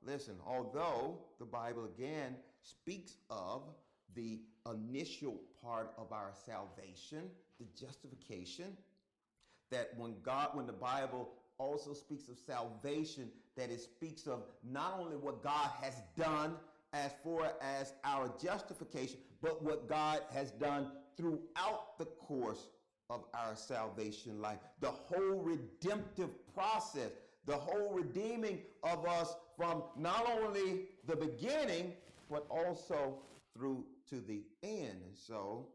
listen, although the Bible again speaks of the initial part of our salvation, the justification, that when the Bible also speaks of salvation, that it speaks of not only what God has done as far as our justification, but what God has done throughout the course of our salvation life. The whole redemptive process, the whole redeeming of us from not only the beginning, but also through to the end. And so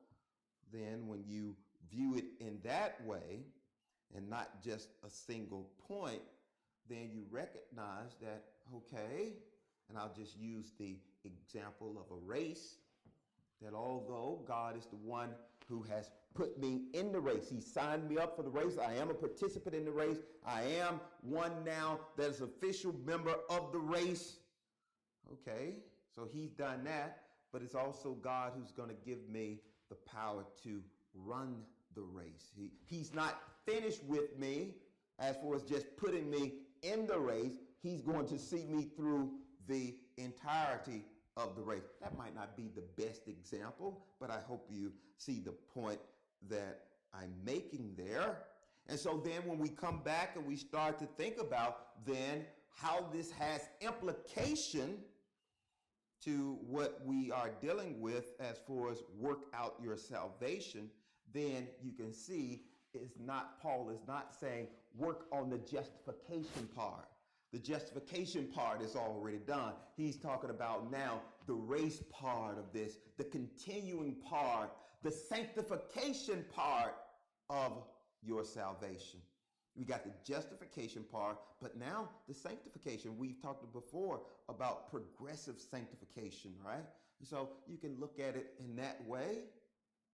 then when you view it in that way, and not just a single point, then you recognize that, okay, and I'll just use the example of a race, that although God is the one who has put me in the race, he signed me up for the race, I am a participant in the race, I am one now that is an official member of the race. Okay, so he's done that, but it's also God who's going to give me the power to run the race. He's not finished with me as far as just putting me in the race. He's going to see me through the entirety of the race. That might not be the best example, but I hope you see the point that I'm making there. And so then when we come back and we start to think about then how this has implication to what we are dealing with as far as work out your salvation, then you can see Paul is not saying work on the justification part. The justification part is already done. He's talking about now the race part of this, the continuing part, the sanctification part of your salvation. We got the justification part, but now the sanctification. We've talked before about progressive sanctification, right? So you can look at it in that way.